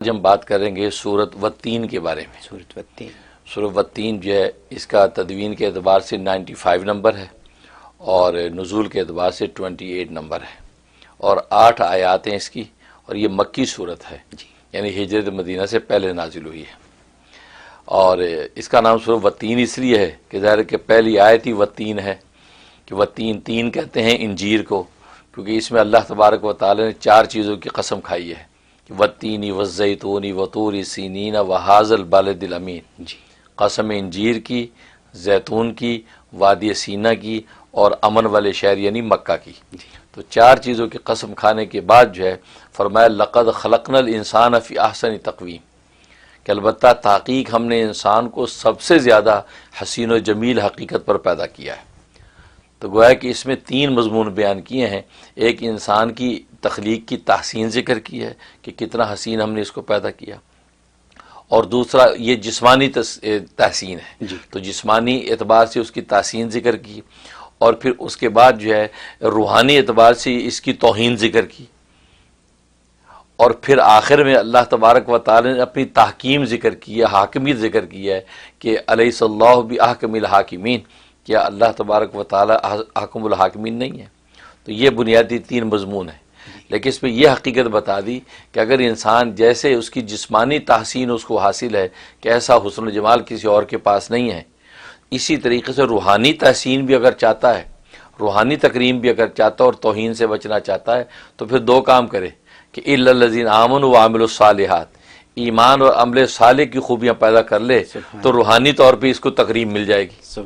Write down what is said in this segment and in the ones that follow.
آج ہم بات کریں گے سورۃ والتین کے بارے میں۔ سورۃ والتین جو ہے اس کا تدوین کے اعتبار سے 95 نمبر ہے اور نزول کے اعتبار سے 28 نمبر ہے اور 8 آیات ہیں اس کی، اور یہ مکی سورت ہے یعنی ہجرت مدینہ سے پہلے نازل ہوئی ہے۔ اور اس کا نام سورۃ والتین اس لیے ہے کہ ظاہر کہ پہلی آیت ہی والتین ہے، کہ والتین تین کہتے ہیں انجیر کو، کیونکہ اس میں اللہ تبارک و تعالی نے 4 چیزوں کی قسم کھائی ہے، والتین والزیتون وطور سینین وہذا البلد الامین، قسم انجیر کی، زیتون کی، وادی سینا کی اور امن والے شہر یعنی مکہ کی۔ تو 4 چیزوں کی قسم کھانے کے بعد جو ہے فرمایا لقد خلقنا الانسان فی احسن تقویم، کہ البتہ تحقیق ہم نے انسان کو سب سے زیادہ حسین و جمیل حقیقت پر پیدا کیا ہے۔ تو گویا کہ اس میں 3 مضمون بیان کیے ہیں، ایک انسان کی تخلیق کی تحسین ذکر کی ہے کہ کتنا حسین ہم نے اس کو پیدا کیا، اور دوسرا یہ جسمانی تحسین ہے، تو جسمانی اعتبار سے اس کی تحسین ذکر کی، اور پھر اس کے بعد جو ہے روحانی اعتبار سے اس کی توہین ذکر کی، اور پھر آخر میں اللہ تبارک و تعالی نے اپنی تحکیم ذکر کی ہے، حاکمیت ذکر کی ہے کہ الیس اللہ باحکم الحاکمین، کیا اللہ تبارک و تعالی حاکم الحاکمین نہیں ہے۔ تو یہ بنیادی 3 مضمون ہیں، لیکن اس میں یہ حقیقت بتا دی کہ اگر انسان جیسے اس کی جسمانی تحسین اس کو حاصل ہے کہ ایسا حسن و جمال کسی اور کے پاس نہیں ہے، اسی طریقے سے روحانی تحسین بھی اگر چاہتا ہے، روحانی تکریم بھی اگر چاہتا ہے اور توہین سے بچنا چاہتا ہے، تو پھر 2 کام کرے کہ الا الذین آمنوا وعملوا الصالحات، ایمان اور عمل صالح کی خوبیاں پیدا کر لے تو روحانی طور پہ اس کو تکریم مل جائے گی۔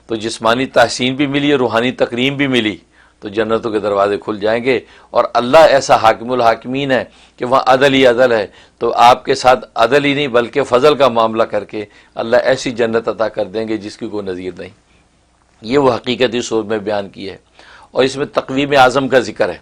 تو جسمانی تحسین بھی ملی، روحانی تکریم بھی ملی، تو جنتوں کے دروازے کھل جائیں گے، اور اللہ ایسا حاکم الحاکمین ہے کہ وہاں عدل ہی عدل ہے، تو آپ کے ساتھ عدل ہی نہیں بلکہ فضل کا معاملہ کر کے اللہ ایسی جنت عطا کر دیں گے جس کی کوئی نظیر نہیں۔ یہ وہ حقیقت اس سورت میں بیان کی ہے، اور اس میں تقویم اعظم کا ذکر ہے۔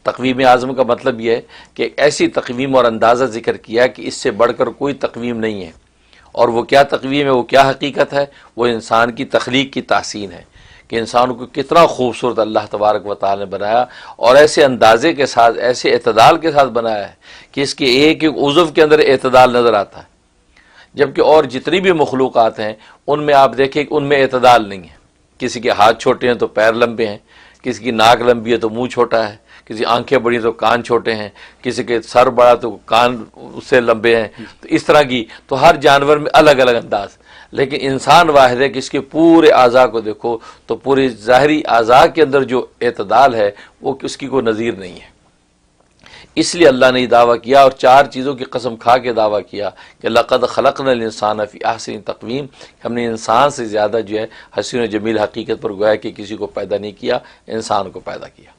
تقویم اعظم کا مطلب یہ ہے کہ ایک ایسی تقویم اور اندازہ ذکر کیا کہ اس سے بڑھ کر کوئی تقویم نہیں ہے، اور وہ کیا تقویم ہے، وہ کیا حقیقت ہے، وہ انسان کی تخلیق کی تحسین ہے کہ انسان کو کتنا خوبصورت اللہ تبارک و تعالی نے بنایا، اور ایسے اندازے کے ساتھ، ایسے اعتدال کے ساتھ بنایا ہے کہ اس کے ایک ایک عضو کے اندر اعتدال نظر آتا ہے، جبکہ اور جتنی بھی مخلوقات ہیں ان میں آپ دیکھیں کہ ان میں اعتدال نہیں ہے۔ کسی کے ہاتھ چھوٹے ہیں تو پیر لمبے ہیں، کسی کی ناک لمبی ہے تو منہ چھوٹا ہے، کسی آنکھیں بڑی تو کان چھوٹے ہیں، کسی کے سر بڑا تو کان اس سے لمبے ہیں، تو اس طرح کی تو ہر جانور میں الگ الگ انداز، لیکن انسان واحد ہے کہ اس کے پورے اعضاء کو دیکھو تو پورے ظاہری اعضاء کے اندر جو اعتدال ہے وہ اس کی کوئی نظیر نہیں ہے۔ اس لیے اللہ نے یہ دعویٰ کیا اور 4 چیزوں کی قسم کھا کے دعویٰ کیا کہ لقد خلقنا الانسان فی احسن تقویم، ہم نے انسان سے زیادہ جو ہے حسین و جمیل حقیقت پر گویا کہ کسی کو پیدا نہیں کیا، انسان کو پیدا کیا،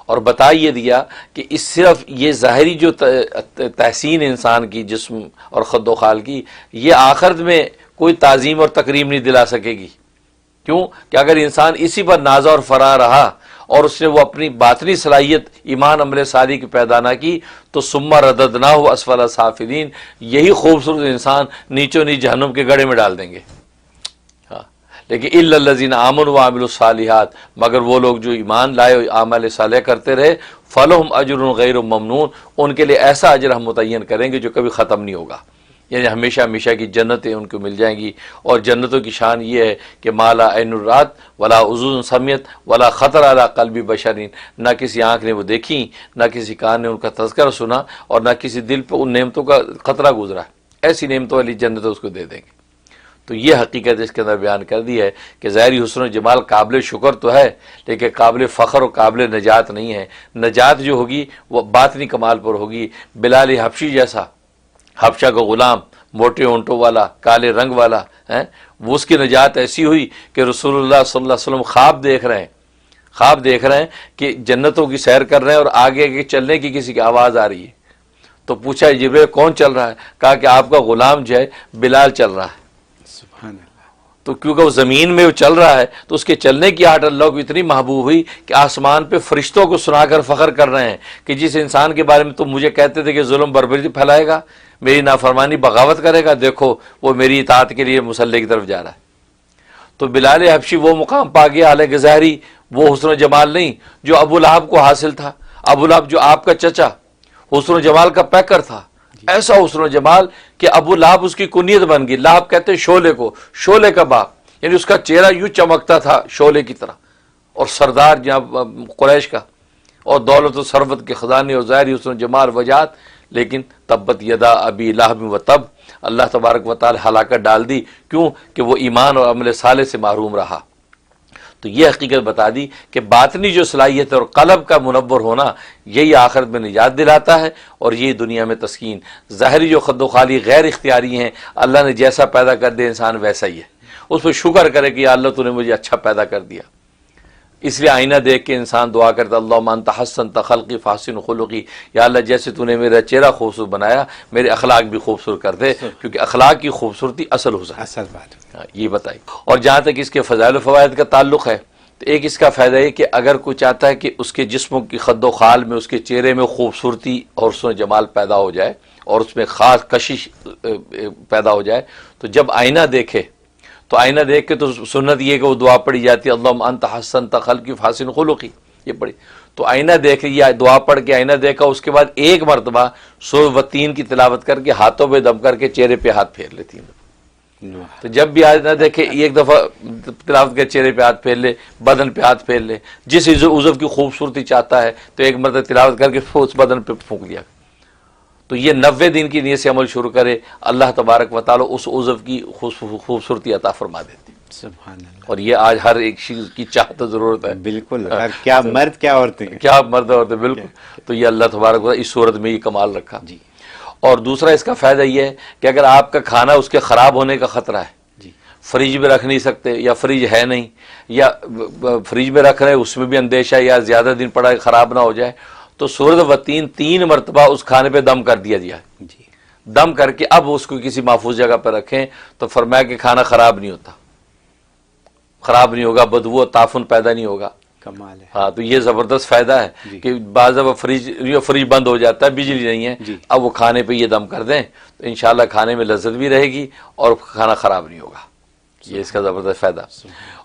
اور بتا یہ دیا کہ اس صرف یہ ظاہری جو تحسین انسان کی جسم اور خد و خال کی، یہ آخرت میں کوئی تعظیم اور تکریم نہیں دلا سکے گی۔ کیوں کہ اگر انسان اسی پر نازا اور فرا رہا اور اس نے وہ اپنی باطنی صلاحیت ایمان عمل صالح کی پیدا نہ کی تو ثم رددناہ اسفل سافلین، یہی خوبصورت انسان نیچو نیچ جہنم کے گڑھے میں ڈال دیں گے۔ لیکن الا الذین آمنوا وعملوا الصالحات، مگر وہ لوگ جو ایمان لائے اور اعمال صالح کرتے رہے، فلہم اجر غیر ممنون، ان کے لیے ایسا اجر ہم متعین کریں گے جو کبھی ختم نہیں ہوگا، یعنی ہمیشہ ہمیشہ کی جنتیں ان کو مل جائیں گی۔ اور جنتوں کی شان یہ ہے کہ مالا عین رات ولا اذن سمعت ولا خطر علی قلب بشر، نہ کسی آنکھ نے وہ دیکھی، نہ کسی کان نے ان کا تذکرہ سنا، اور نہ کسی دل پہ ان نعمتوں کا خطرہ گزرا، ایسی نعمتوں والی جنتیں اس کو دے دیں گے۔ تو یہ حقیقت اس کے اندر بیان کر دی ہے کہ ظاہری حسن و جمال قابل شکر تو ہے، لیکن قابل فخر اور قابل نجات نہیں ہے۔ نجات جو ہوگی وہ باطنی کمال پر ہوگی۔ بلال حبشی جیسا، حبشہ کا غلام، موٹے اونٹوں والا، کالے رنگ والا، وہ اس کی نجات ایسی ہوئی کہ رسول اللہ صلی اللہ علیہ وسلم خواب دیکھ رہے ہیں کہ جنتوں کی سیر کر رہے ہیں اور آگے آگے چلنے کی کسی کی آواز آ رہی ہے، تو پوچھا جبریل کون چل رہا ہے؟ کہا کہ آپ کا غلام جو ہے بلال چل رہا ہے۔ تو کیونکہ وہ زمین میں وہ چل رہا ہے تو اس کے چلنے کی آہٹ اللہ کو اتنی محبوب ہوئی کہ آسمان پہ فرشتوں کو سنا کر فخر کر رہے ہیں کہ جس انسان کے بارے میں تم مجھے کہتے تھے کہ ظلم بربری پھیلائے گا، میری نافرمانی بغاوت کرے گا، دیکھو وہ میری اطاعت کے لیے مصلی کی طرف جا رہا ہے۔ تو بلال حبشی وہ مقام پا گیا، حالانکہ ظاہری وہ حسن و جمال نہیں جو ابو لہب کو حاصل تھا۔ ابو لہب جو آپ کا چچا حسن و جمال کا پیکر تھا، ایسا حسن و جمال کہ ابو لہب اس کی کنیت بن گئی. لہب کہتے ہیں شعلے کو، شعلے کا باپ، یعنی اس کا چہرہ یوں چمکتا تھا شعلے کی طرح، اور سردار جناب قریش کا، اور دولت و ثروت کے خزانے اور ظاہری حسن و جمال وجات. لیکن تبت یدا ابی لہب و تب، اللہ تبارک و تعالی ہلاکت ڈال دی. کیوں؟ کہ وہ ایمان اور عمل صالح سے محروم رہا. تو یہ حقیقت بتا دی کہ باطنی جو صلاحیت اور قلب کا منور ہونا یہی آخرت میں نجات دلاتا ہے، اور یہی دنیا میں تسکین. ظاہری جو خد و خالی غیر اختیاری ہیں، اللہ نے جیسا پیدا کر دیا انسان ویسا ہی ہے، اس پہ شکر کرے کہ یا اللہ تو نے مجھے اچھا پیدا کر دیا. اس لیے آئینہ دیکھ کے انسان دعا کرتا اللہم انت حسنت خلقی فاحسن خلقی، یا اللہ جیسے تو نے میرا چہرہ خوبصورت بنایا میرے اخلاق بھی خوبصورت کر دے، کیونکہ اخلاق کی خوبصورتی اصل حسن. اصل بات یہ بتائی. اور جہاں تک اس کے فضائل و فوائد کا تعلق ہے تو ایک اس کا فائدہ ہے کہ اگر کوئی چاہتا ہے کہ اس کے جسم کی خد و خال میں، اس کے چہرے میں خوبصورتی اور حسن و جمال پیدا ہو جائے اور اس میں خاص کشش پیدا ہو جائے، تو جب آئینہ دیکھے تو آئینہ دیکھ کے تو سنت یہ کہ وہ دعا پڑھی جاتی ہے اللہم انت حسنت خلقی فاحسن خلقی، یہ پڑھی. تو آئینہ دیکھ یہ دعا پڑھ کے آئینہ دیکھا، اس کے بعد ایک مرتبہ سورۃ والتین کی تلاوت کر کے ہاتھوں پہ دم کر کے چہرے پہ ہاتھ پھیر لیتی ہیں. تو جب بھی آئینہ دیکھے ایک دفعہ تلاوت کے چہرے پہ ہاتھ پھیر لے، بدن پہ ہاتھ پھیر لے. جس عضو کی خوبصورتی چاہتا ہے تو ایک مرتبہ تلاوت کر کے اس بدن پہ پھونک دیا. تو یہ 90 دن کی نیت سے عمل شروع کرے، اللہ تبارک و تعالی اس عضو کی خوبصورتی عطا فرما دیتی. سبحان اللہ. اور یہ آج ہر ایک چیز کی چاہت ضرورت ہے. بالکل، کیا مرد کیا عورتیں، کیا مرد عورتیں، بالکل. تو یہ اللہ تبارک و تعالی اس صورت میں یہ کمال رکھا. جی. اور دوسرا اس کا فائدہ یہ ہے کہ اگر آپ کا کھانا اس کے خراب ہونے کا خطرہ ہے، جی، فریج میں رکھ نہیں سکتے یا فریج ہے نہیں، یا فریج میں رکھ رہے اس میں بھی اندیشہ یا زیادہ دن پڑا ہے خراب نہ ہو جائے، تو سورۃ والتین 3 مرتبہ اس کھانے پہ دم کر دیا جائے. جی. دم کر کے اب اس کو کسی محفوظ جگہ پہ رکھیں تو فرمایا کہ کھانا خراب نہیں ہوتا، خراب نہیں ہوگا، بدبو و تعفن پیدا نہیں ہوگا. کمال ہے. ہاں، تو یہ زبردست فائدہ ہے کہ بعض دفعہ فریج بند ہو جاتا ہے، بجلی نہیں ہے، اب وہ کھانے پہ یہ دم کر دیں تو انشاءاللہ کھانے میں لذت بھی رہے گی اور کھانا خراب نہیں ہوگا. یہ اس کا زبردست فائدہ.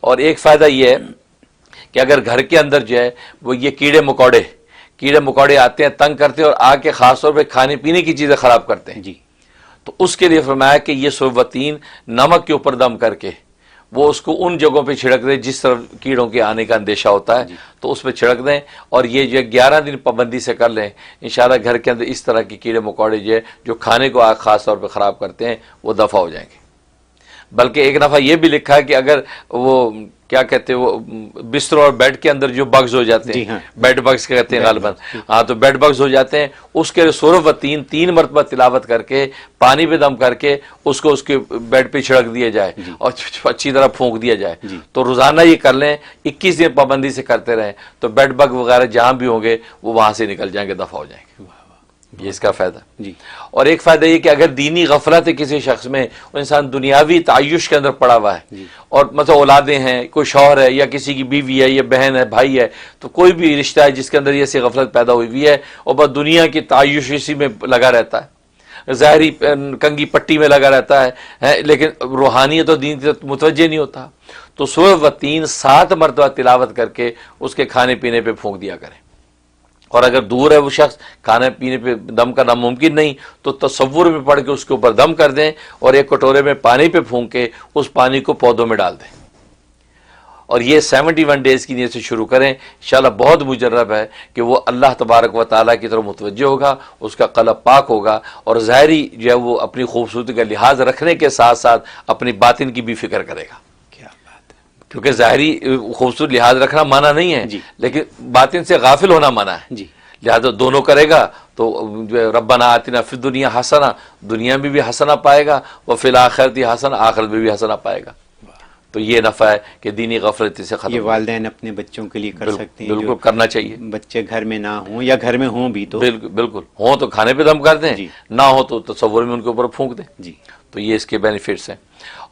اور ایک فائدہ یہ ہے کہ اگر گھر کے اندر جو ہے وہ یہ کیڑے مکوڑے آتے ہیں، تنگ کرتے ہیں اور آ کے خاص طور پہ کھانے پینے کی چیزیں خراب کرتے ہیں، جی، تو اس کے لیے فرمایا کہ یہ سورۃ والتین نمک کے اوپر دم کر کے وہ اس کو ان جگہوں پہ چھڑک دیں جس طرف کیڑوں کے آنے کا اندیشہ ہوتا ہے، تو اس پہ چھڑک دیں. اور یہ جو 11 دن پابندی سے کر لیں، انشاءاللہ گھر کے اندر اس طرح کی کیڑے مکوڑے جو کھانے کو خاص طور پہ خراب کرتے ہیں وہ دفع ہو جائیں گے. بلکہ ایک دفعہ یہ بھی لکھا ہے کہ اگر وہ کیا کہتے ہیں وہ بستر اور بیڈ کے اندر جو بگز ہو جاتے ہیں، بیڈ بگز کہتے ہیں غالباً، ہاں، تو بیڈ بگز ہو جاتے ہیں، اس کے سورۃ والتین 3 مرتبہ تلاوت کر کے پانی پہ دم کر کے اس کو اس کے بیڈ پہ چھڑک دیا جائے اور اچھی طرح پھونک دیا جائے. تو روزانہ یہ کر لیں، 21 دن پابندی سے کرتے رہیں تو بیڈ بگ وغیرہ جہاں بھی ہوں گے وہ وہاں سے نکل جائیں گے، دفع ہو جائیں گے. یہ اس کا فائدہ. جی. اور ایک فائدہ یہ کہ اگر دینی غفلت ہے کسی شخص میں، وہ انسان دنیاوی تعیش کے اندر پڑا ہوا ہے، اور مطلب اولادیں ہیں، کوئی شوہر ہے یا کسی کی بیوی ہے یا بہن ہے، بھائی ہے، تو کوئی بھی رشتہ ہے جس کے اندر یہ سی غفلت پیدا ہوئی ہے اور بس دنیا کی تعیش اسی میں لگا رہتا ہے، ظاہری کنگھی پٹی میں لگا رہتا ہے، لیکن روحانیت اور دین کی متوجہ نہیں ہوتا، تو سورۃ والتین 7 مرتبہ تلاوت کر کے اس کے کھانے پینے پہ پھونک دیا کریں. اور اگر دور ہے وہ شخص، کھانے پینے پہ دم کرنا ممکن نہیں، تو تصور میں پڑھ کے اس کے اوپر دم کر دیں اور ایک کٹورے میں پانی پہ پھونک کے اس پانی کو پودوں میں ڈال دیں. اور یہ 71 ڈیز کی نیت سے شروع کریں، انشاءاللہ بہت مجرب ہے کہ وہ اللہ تبارک و تعالیٰ کی طرف متوجہ ہوگا، اس کا قلب پاک ہوگا، اور ظاہری جو ہے وہ اپنی خوبصورتی کا لحاظ رکھنے کے ساتھ ساتھ اپنی باطن کی بھی فکر کرے گا. کیونکہ ظاہری خوبصورت لحاظ رکھنا منع نہیں ہے، لیکن باطن سے غافل ہونا منع ہے. لہذا دونوں کرے گا تو ربنا آتنا فی الدنیا حسنہ، دنیا میں بھی حسنہ پائے گا، وفی الآخرۃ حسنہ، آخرت میں بھی حسنہ پائے گا. تو یہ نفع ہے کہ دینی غفلت سے ختم. یہ والدین اپنے بچوں کے لیے کر سکتے ہیں، بالکل کرنا چاہیے. بچے گھر میں نہ ہوں یا گھر میں ہوں بھی تو بالکل ہوں تو کھانے پہ دم کر دیں، نہ ہو تو تصور میں ان کے اوپر پھونک دیں. جی. تو یہ اس کے بینیفٹس ہیں.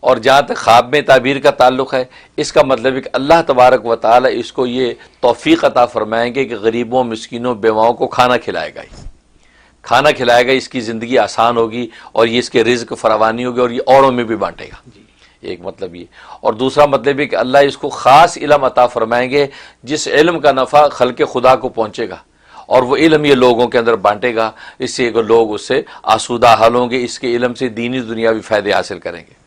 اور جہاں تک خواب میں تعبیر کا تعلق ہے، اس کا مطلب ہے کہ اللہ تبارک و تعالی اس کو یہ توفیق عطا فرمائیں گے کہ غریبوں، مسکینوں، بیواؤں کو کھانا کھلائے گا، کھانا کھلائے گا، اس کی زندگی آسان ہوگی اور یہ اس کے رزق فراوانی ہوگی اور یہ اوروں میں بھی بانٹے گا. ایک مطلب یہ. اور دوسرا مطلب یہ کہ اللہ اس کو خاص علم عطا فرمائیں گے جس علم کا نفع خلق خدا کو پہنچے گا اور وہ علم یہ لوگوں کے اندر بانٹے گا، اس سے لوگ اس سے آسودہ حال ہوں گے، اس کے علم سے دینی دنیاوی فائدے حاصل کریں گے۔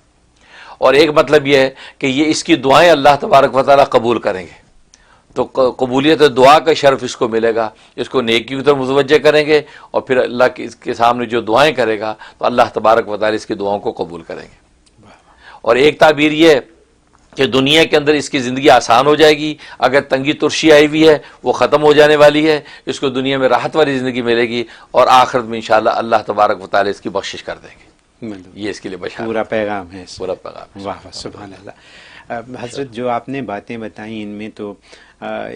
اور ایک مطلب یہ ہے کہ یہ اس کی دعائیں اللہ تبارک و تعالیٰ قبول کریں گے، تو قبولیت دعا کا شرف اس کو ملے گا، اس کو نیکی کی طرف متوجہ کریں گے، اور پھر اللہ کے سامنے جو دعائیں کرے گا تو اللہ تبارک و تعالیٰ اس کی دعاؤں کو قبول کریں گے۔ اور ایک تعبیر یہ ہے کہ دنیا کے اندر اس کی زندگی آسان ہو جائے گی، اگر تنگی ترشی آئی ہوئی ہے وہ ختم ہو جانے والی ہے، اس کو دنیا میں راحت والی زندگی ملے گی، اور آخرت میں انشاءاللہ اللہ تبارک و تعالیٰ اس کی بخشش کر دیں گے۔ یہ اس کے لیے بشارت، پورا پیغام ہے اس پورا پیغام ہے۔ واہ واہ سبحان اللہ۔ حضرت جو آپ نے باتیں بتائیں ان میں تو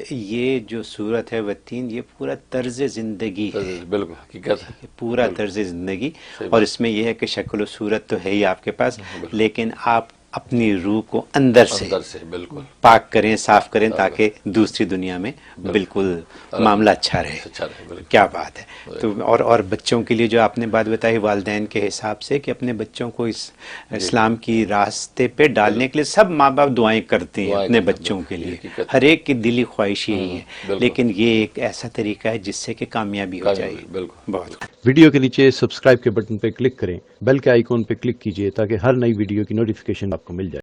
یہ جو صورت ہے والتین، یہ پورا طرز زندگی ہے، بالکل حقیقت ہے، پورا طرز زندگی، اور اس میں یہ ہے کہ شکل و صورت تو ہے ہی آپ کے پاس، لیکن آپ اپنی روح کو اندر سے بالکل پاک کریں، صاف کریں، تاکہ دوسری دنیا میں بالکل معاملہ اچھا رہے۔ اچھا رہے، بالکل۔ کیا بات ہے۔ تو اور بچوں کے لیے جو آپ نے بات بتائی والدین کے حساب سے کہ اپنے بچوں کو اس اسلام کی راستے پہ ڈالنے کے لیے سب ماں باپ دعائیں کرتے ہیں اپنے بچوں کے لیے، ہر ایک کی دلی خواہش یہی ہے، لیکن یہ ایک ایسا طریقہ ہے جس سے کہ کامیابی ہو جائے۔ بالکل۔ بہت ویڈیو کے نیچے سبسکرائب کے بٹن پہ کلک کریں، بیل کے آئیکن پہ کلک کیجئے تاکہ ہر نئی ویڈیو کی نوٹیفیکیشن آپ کو مل جائے۔